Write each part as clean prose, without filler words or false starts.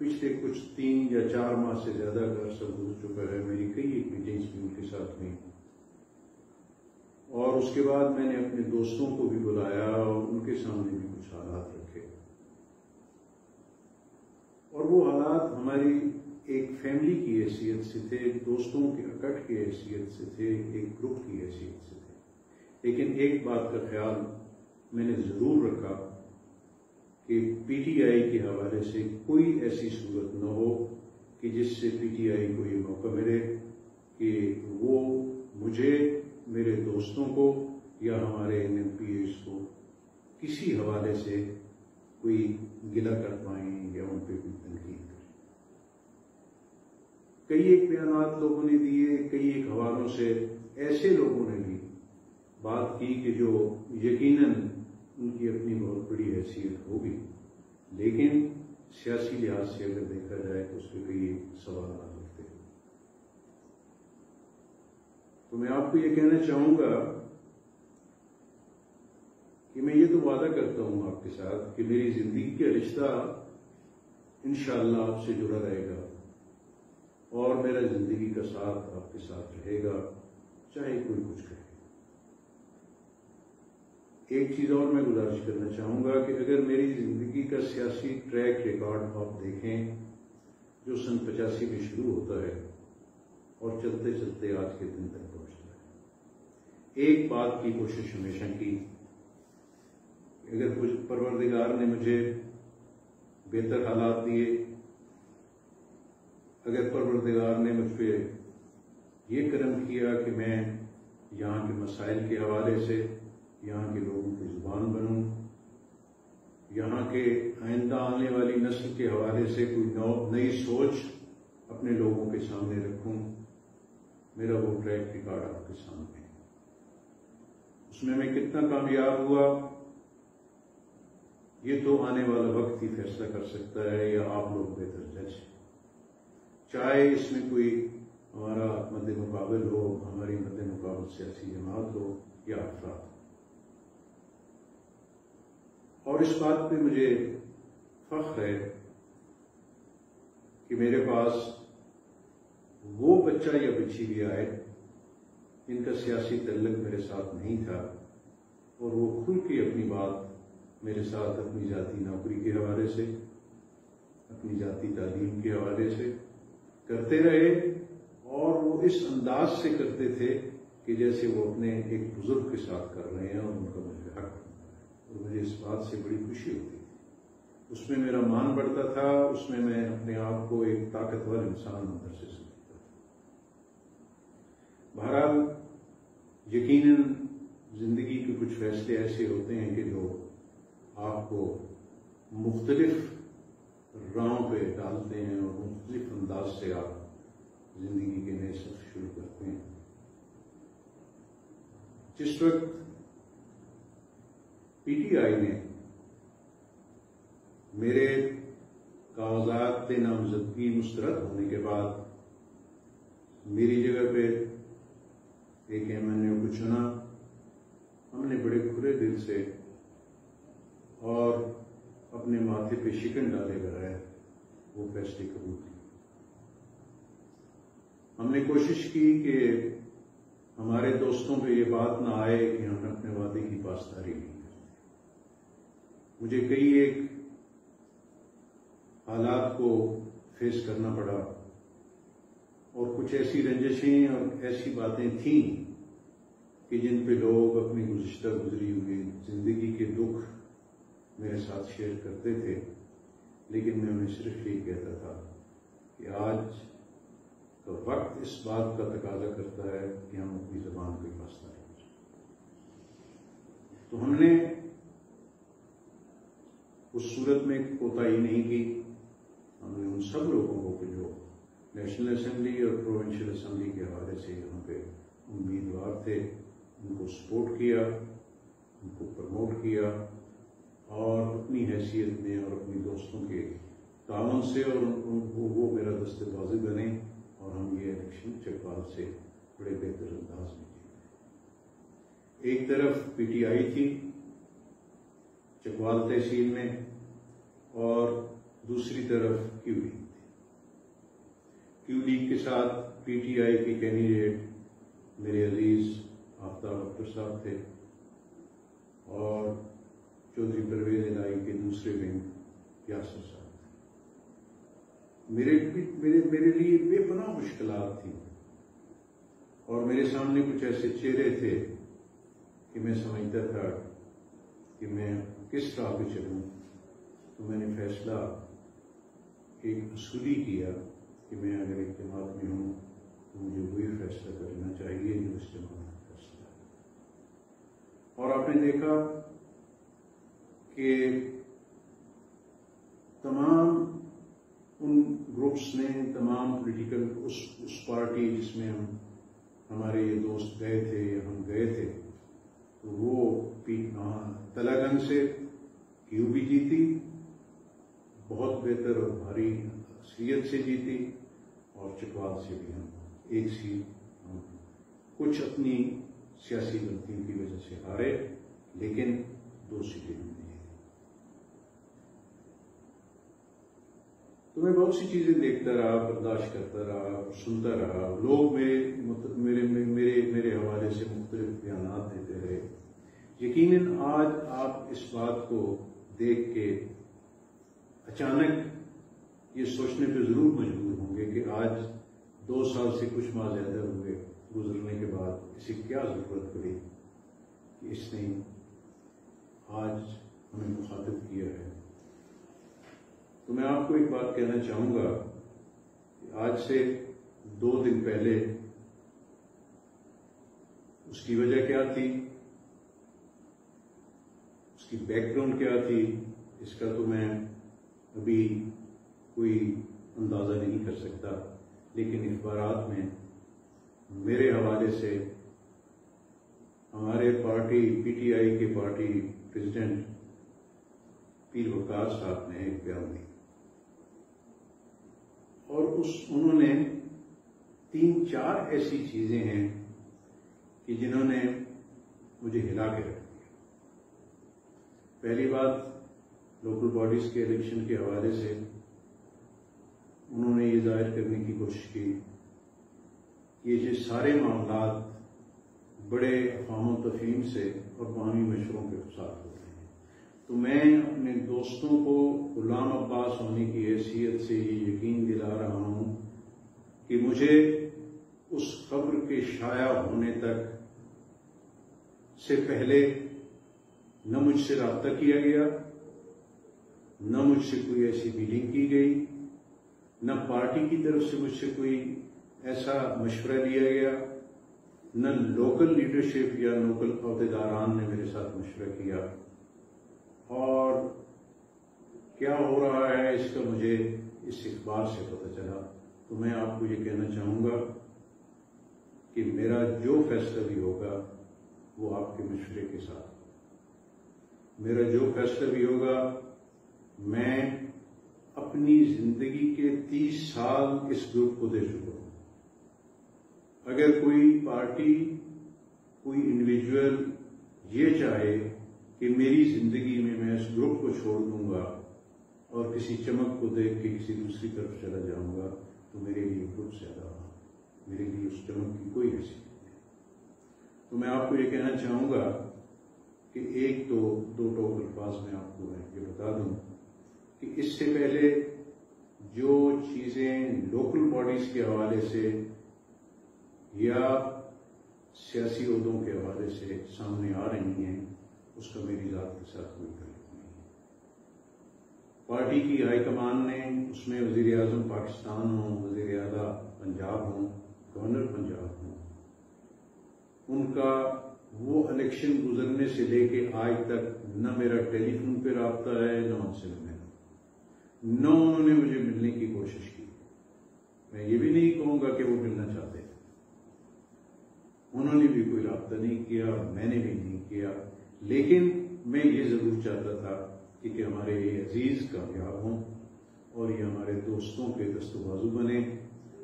پچھلے کچھ 3 یا 4 ماہ سے زیادہ کا عرصہ گزر چکا ہے، میری کئی ایک میٹنگس بھی ان کے ساتھ ہوئی، اور اس کے بعد میں نے اپنے دوستوں کو بھی بلایا اور ان کے سامنے بھی کچھ حالات رکھے، اور وہ حالات ہماری ایک فیملی کی حیثیت سے تھے، دوستوں کے اکٹھ کی حیثیت سے تھے، ایک گروپ کی حیثیت سے تھے، لیکن ایک بات کا خیال میں نے ضرور رکھا کہ پی ٹی آئی کے حوالے سے کوئی ایسی صورت نہ ہو کہ جس سے پی ٹی آئی کو یہ موقع ملے کہ وہ مجھے، میرے دوستوں کو یا ہمارے NMPAs کو کسی حوالے سے کوئی گلہ کر پائیں یا ان پہ کوئی تنقید کریں۔ کئی ایک بیانات لوگوں نے دیے، کئی ایک حوالوں سے ایسے لوگوں نے بھی بات کی کہ جو یقیناً ان کی اپنی بہت بڑی حیثیت ہوگی، لیکن سیاسی لحاظ سے اگر دیکھا جائے تو اس پہ کئی سوالات اٹھتے ہیں۔ تو میں آپ کو یہ کہنا چاہوں گا کہ میں یہ تو وعدہ کرتا ہوں آپ کے ساتھ کہ میری زندگی کا رشتہ انشاءاللہ آپ سے جڑا رہے گا، اور میرا زندگی کا ساتھ آپ کے ساتھ رہے گا، چاہے کوئی کچھ کہے۔ ایک چیز اور میں گزارش کرنا چاہوں گا کہ اگر میری زندگی کا سیاسی ٹریک ریکارڈ آپ دیکھیں جو سن 85 میں شروع ہوتا ہے اور چلتے چلتے آج کے دن تک پہنچتا ہے، ایک بات کی کوشش ہمیشہ کی کہ اگر کچھ پروردگار نے مجھے بہتر حالات دیے، اگر پروردگار نے مجھ پہ یہ کرم کیا کہ میں یہاں کے مسائل کے حوالے سے یہاں کے لوگوں کی زبان بنوں، یہاں کے آئندہ آنے والی نسل کے حوالے سے کوئی نئی سوچ اپنے لوگوں کے سامنے رکھوں، میرا وہ ٹریک ریکارڈ آپ کے سامنے ہے۔ اس میں کتنا کامیاب ہوا یہ تو آنے والا وقت ہی فیصلہ کر سکتا ہے، یا آپ لوگ بہتر جج ہیں، چاہے اس میں کوئی ہمارا مد مقابل ہو، ہماری مد مقابل سیاسی جماعت ہو یا افراد۔ اور اس بات پہ مجھے فخر ہے کہ میرے پاس وہ بچہ یا بچی بھی آئے جن کا سیاسی تعلق میرے ساتھ نہیں تھا، اور وہ کھل کے اپنی بات میرے ساتھ اپنی ذاتی نوکری کے حوالے سے، اپنی ذاتی تعلیم کے حوالے سے کرتے رہے، اور وہ اس انداز سے کرتے تھے کہ جیسے وہ اپنے ایک بزرگ کے ساتھ کر رہے ہیں اور ان کا مجھے حق ہے، اور مجھے اس بات سے بڑی خوشی ہوتی تھی۔ اس میں میرا مان بڑھتا تھا، اس میں اپنے آپ کو ایک طاقتور انسان اندر سے سمجھتا تھا۔ بہرحال یقیناً زندگی کے کچھ فیصلے ایسے ہوتے ہیں کہ جو آپ کو مختلف راہوں پہ ڈالتے ہیں اور مختلف انداز سے آپ زندگی کے نئے سفر شروع کرتے ہیں۔ جس وقت پی ٹی آئی نے میرے کاغذات نامزدگی مسترد ہونے کے بعد میری جگہ پہ ایک MNO کو چنا، ہم نے بڑے کھلے دل سے اور اپنے ماتھے پہ شکن ڈالے بغیر وہ فیصلے قبول کی۔ ہم نے کوشش کی کہ ہمارے دوستوں پہ یہ بات نہ آئے کہ ہم نے اپنے وعدے کی پاسداری نہیں کرتے۔ مجھے کئی ایک حالات کو فیس کرنا پڑا، اور کچھ ایسی رنجشیں اور ایسی باتیں تھیں کہ جن پہ لوگ اپنی گزشتہ گزری ہوئی زندگی کے دکھ میرے ساتھ شیئر کرتے تھے، لیکن میں انہیں صرف یہ کہتا تھا کہ آج کا وقت اس بات کا تقاضا کرتا ہے کہ ہم اپنی زبان کو پاسداری کریں۔ تو ہم نے اس صورت میں کوتاہی نہیں کی، ہم نے ان سب لوگوں کو جو نیشنل اسمبلی اور پروونشل اسمبلی کے حوالے سے یہاں پہ امیدوار تھے ان کو سپورٹ کیا، ان کو پروموٹ کیا، اور اپنی حیثیت میں اور اپنی دوستوں کے تعاون سے، اور وہ میرا دست بازی بنے، اور ہم یہ الیکشن چکوال سے بڑے بہتر انداز میں جیتے۔ ایک طرف پی ٹی آئی تھی چکوال تحصیل میں، اور دوسری طرف کیو لیگ تھی. کیو لیگ کے ساتھ پی ٹی آئی کے کینڈیڈیٹ میرے عزیز آفتاب اختر صاحب تھے اور چودھری پرویز الہی کے دوسرے ونگ یاسر صاحب تھے. میرے لیے بے پناہ مشکلات تھیں اور میرے سامنے کچھ ایسے چہرے تھے کہ میں سمجھتا تھا کہ میں کس راہ پہ چلوں. تو میں نے فیصلہ ایک اصولی کیا کہ میں اگر اجتماع میں ہوں تو مجھے وہی فیصلہ کرنا چاہیے جو اجتماع کا فیصلہ ہے. اور آپ نے دیکھا کہ تمام ان گروپس نے، تمام پولیٹیکل اس پارٹی جس میں ہمارے یہ دوست گئے تھے یا ہم گئے تھے، تو وہ تلا گنج سے کیو بھی جیتی، بہت بہتر اور بھاری اکثریت سے جیتی، اور چکوال سے بھی ہم ایک سیٹ کچھ اپنی سیاسی غلطیوں کی وجہ سے ہارے، لیکن 2 سیٹیں ہم نے. تو میں بہت سی چیزیں دیکھتا رہا، برداشت کرتا رہا، سنتا رہا. لوگ میرے حوالے سے مختلف بیانات دیتے رہے. یقیناً آج آپ اس بات کو دیکھ کے اچانک یہ سوچنے پہ ضرور مجبور ہوں گے کہ آج 2 سال سے کچھ ماہ زیادہ ہوئے گزرنے کے بعد اسے کیا ضرورت پڑی کہ اس نے آج ہمیں مخاطب کیا ہے. تو میں آپ کو ایک بات کہنا چاہوں گا کہ آج سے 2 دن پہلے اس کی وجہ کیا تھی، اس کی بیک گراؤنڈ کیا تھی، اس کا تو میں ابھی کوئی اندازہ نہیں کر سکتا. لیکن اخبارات میں میرے حوالے سے ہمارے پارٹی پی ٹی آئی کے پارٹی پریزیڈنٹ پیر وقار صاحب نے ایک بیان دیا اور انہوں نے 3-4 ایسی چیزیں ہیں کہ جنہوں نے مجھے ہلا کے رکھ دیا. پہلی بات، لوکل باڈیز کے الیکشن کے حوالے سے انہوں نے یہ ظاہر کرنے کی کوشش کی کہ یہ سارے معاملات بڑے افہام و تفہیم سے اور باہمی مشوروں کے ساتھ ہوتے ہیں. تو میں اپنے دوستوں کو غلام عباس ہونے کی حیثیت سے یہ یقین دلا رہا ہوں کہ مجھے اس خبر کے شائع ہونے تک سے پہلے نہ مجھ سے رابطہ کیا گیا، نہ مجھ سے کوئی ایسی میٹنگ کی گئی، نہ پارٹی کی طرف سے مجھ سے کوئی ایسا مشورہ لیا گیا، نہ لوکل لیڈرشپ یا لوکل عہدیداران نے میرے ساتھ مشورہ کیا. اور کیا ہو رہا ہے اس کا مجھے اس اخبار سے پتہ چلا. تو میں آپ کو یہ کہنا چاہوں گا کہ میرا جو فیصلہ بھی ہوگا وہ آپ کے مشورے کے ساتھ، میرا جو فیصلہ بھی ہوگا، میں اپنی زندگی کے 30 سال اس گروپ کو دے چکا ہوں. اگر کوئی پارٹی، کوئی انڈیویجول یہ چاہے کہ میری زندگی میں اس گروپ کو چھوڑ دوں گا اور کسی چمک کو دیکھ کے کسی دوسری طرف چلا جاؤں گا، تو میرے لیے گروپ زیادہ ہوا، میرے لیے اس چمک کی کوئی حیثیت نہیں. تو میں آپ کو یہ کہنا چاہوں گا کہ ایک تو 2 ٹوک الفاظ میں آپ کو یہ بتا دوں کہ اس سے پہلے جو چیزیں لوکل باڈیز کے حوالے سے یا سیاسی عہدوں کے حوالے سے سامنے آ رہی ہیں، اس کا میری ذات کے ساتھ کوئی تعلق نہیں ہے. پارٹی کی ہائی کمان نے، اس میں وزیر اعظم پاکستان ہوں، وزیر اعلیٰ پنجاب ہوں، گورنر پنجاب ہوں، ان کا وہ الیکشن گزرنے سے لے کے آج تک نہ میرا ٹیلی فون پہ رابطہ ہے، نہ ان سے نہ انہوں نے مجھے ملنے کی کوشش کی. میں یہ بھی نہیں کہوں گا کہ وہ ملنا چاہتے تھے، انہوں نے بھی کوئی رابطہ نہیں کیا، میں نے بھی نہیں کیا. لیکن میں یہ ضرور چاہتا تھا کہ ہمارے یہ عزیز کامیاب ہوں اور یہ ہمارے دوستوں کے دست و بازو بنے،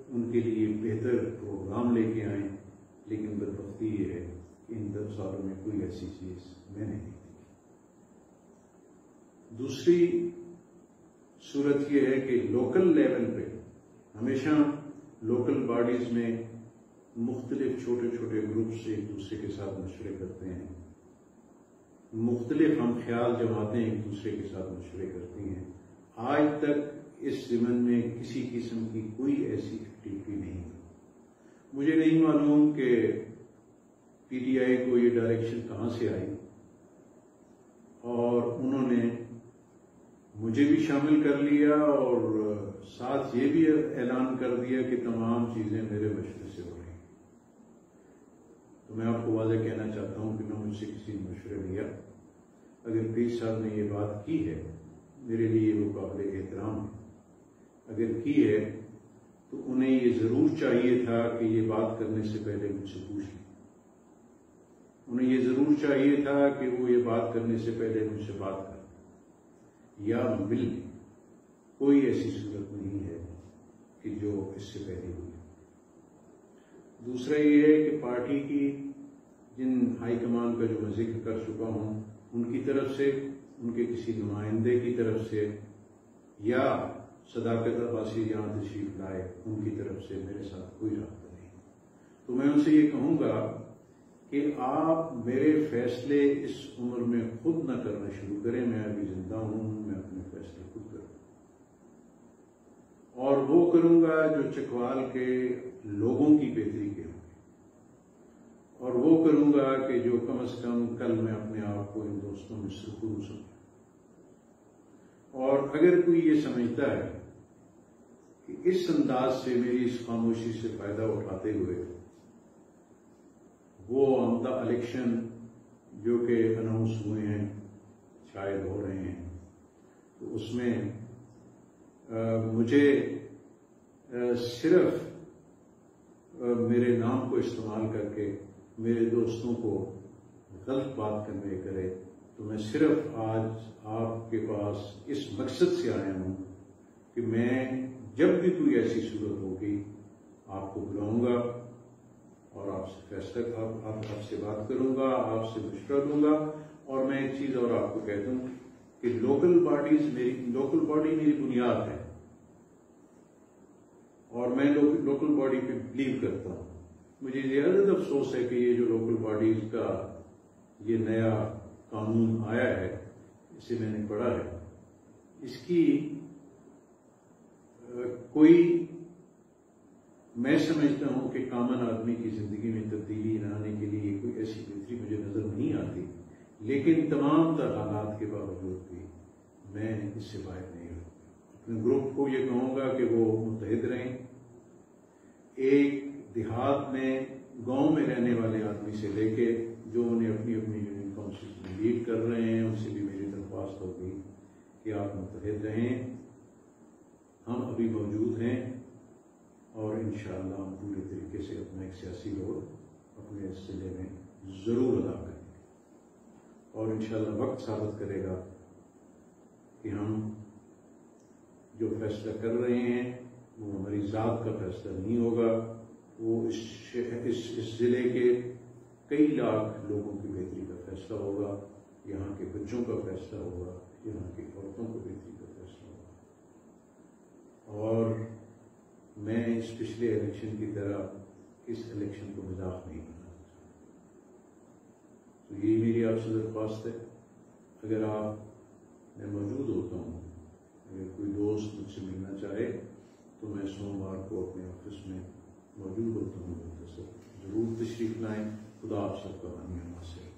ان کے لیے بہتر پروگرام لے کے آئیں. لیکن بدبختی یہ ہے کہ ان 10 سالوں میں کوئی ایسی چیز میں نے نہیں دیکھی. دوسری صورت یہ ہے کہ لوکل لیول پہ ہمیشہ لوکل باڈیز میں مختلف چھوٹے چھوٹے گروپس ایک دوسرے کے ساتھ مشورے کرتے ہیں، مختلف ہم خیال جماعتیں ایک دوسرے کے ساتھ مشورے کرتی ہیں. آج تک اس ضمن میں کسی قسم کی کوئی ایسی ایکٹیویٹی نہیں ہے. مجھے نہیں معلوم کہ پی ٹی آئی کو یہ ڈائریکشن کہاں سے آئی، اور انہوں نے مجھے بھی شامل کر لیا اور ساتھ یہ بھی اعلان کر دیا کہ تمام چیزیں میرے مشورے سے ہو رہی ہیں. تو میں آپ کو واضح کہنا چاہتا ہوں کہ میں مجھ سے کسی نے مشورہ لیا. اگر پیر صاحب نے یہ بات کی ہے میرے لیے وہ قابل احترام ہے. اگر کی ہے تو انہیں یہ ضرور چاہیے تھا کہ یہ بات کرنے سے پہلے مجھ سے پوچھ لیں. انہیں یہ ضرور چاہیے تھا کہ وہ یہ بات کرنے سے پہلے مجھ سے بات کریں یا مل لیں. کوئی ایسی صورت نہیں ہے کہ جو اس سے پہلے ہوئی. دوسرا یہ ہے کہ پارٹی کی جن ہائی کمان کا جو میں ذکر کر چکا ہوں ان کی طرف سے، ان کے کسی نمائندے کی طرف سے یا صداقت عباسی جہاں تشریف لائے ان کی طرف سے میرے ساتھ کوئی رابطہ نہیں. تو میں ان سے یہ کہوں گا کہ آپ میرے فیصلے اس عمر میں خود نہ کرنا شروع کریں. میں ابھی زندہ ہوں، میں اپنے فیصلے خود کروں، اور وہ کروں گا جو چکوال کے لوگوں کی بہتری کے ہوں گے، اور وہ کروں گا کہ جو کم از کم کل میں اپنے آپ کو ان دوستوں میں سرخرو سمجھوں. اور اگر کوئی یہ سمجھتا ہے کہ اس انداز سے میری اس خاموشی سے فائدہ اٹھاتے ہوئے وہ آمدہ الیکشن جو کہ اناؤنس ہوئے ہیں، شاید ہو رہے ہیں، تو اس میں مجھے صرف میرے نام کو استعمال کر کے میرے دوستوں کو غلط بات کنوے کرے، تو میں صرف آج آپ کے پاس اس مقصد سے آیا ہوں کہ میں جب بھی کوئی ایسی صورت ہوگی آپ کو بلاؤں گا اور آپ سے فیصلہ آپ سے بات کروں گا، آپ سے مشورہ دوں گا. اور میں ایک چیز اور آپ کو کہہ دوں کہ لوکل باڈی میری بنیاد ہے، اور میں لوکل باڈی پہ بلیو کرتا ہوں. مجھے زیادہ افسوس ہے کہ یہ جو لوکل باڈیز کا یہ نیا قانون آیا ہے، اسے میں نے پڑھا ہے، اس کی کوئی، میں سمجھتا ہوں کہ کامن آدمی کی زندگی میں تبدیلی لانے کے لیے کوئی ایسی بہتری مجھے نظر نہیں آتی. لیکن تمام تر حالات کے باوجود بھی میں اس سے باہر نہیں ہوں. اپنے گروپ کو یہ کہوں گا کہ وہ متحد رہیں. ایک دیہات میں گاؤں میں رہنے والے آدمی سے لے کے جو انہیں اپنی اپنی یونین کاؤنسل میں لیڈ کر رہے ہیں، ان سے بھی میری درخواست ہوگی کہ آپ متحد رہیں. ہم ابھی موجود ہیں اور انشاءاللہ ہم پورے طریقے سے اپنا ایک سیاسی رول اپنے اس ضلع میں ضرور ادا کریں گے، اور انشاءاللہ وقت ثابت کرے گا کہ ہم جو فیصلہ کر رہے ہیں وہ ہماری ذات کا فیصلہ نہیں ہوگا، وہ اس ضلع کے کئی لاکھ لوگوں کی بہتری کا فیصلہ ہوگا. یہاں کے بچوں کا فیصلہ ہوگا، یہاں کی عورتوں کو بہتری کا فیصلہ ہوگا. اور میں اس پچھلے الیکشن کی طرح اس الیکشن کو مذاق نہیں بنانا چاہتا. تو یہی میری آپ سے درخواست ہے. اگر آپ میں موجود ہوتا ہوں، اگر کوئی دوست مجھ سے ملنا چاہے تو میں سوموار کو اپنے آفس میں موجود ہوتا ہوں. ضرور تشریف لائیں. خدا آپ سب کا حامی ناصر.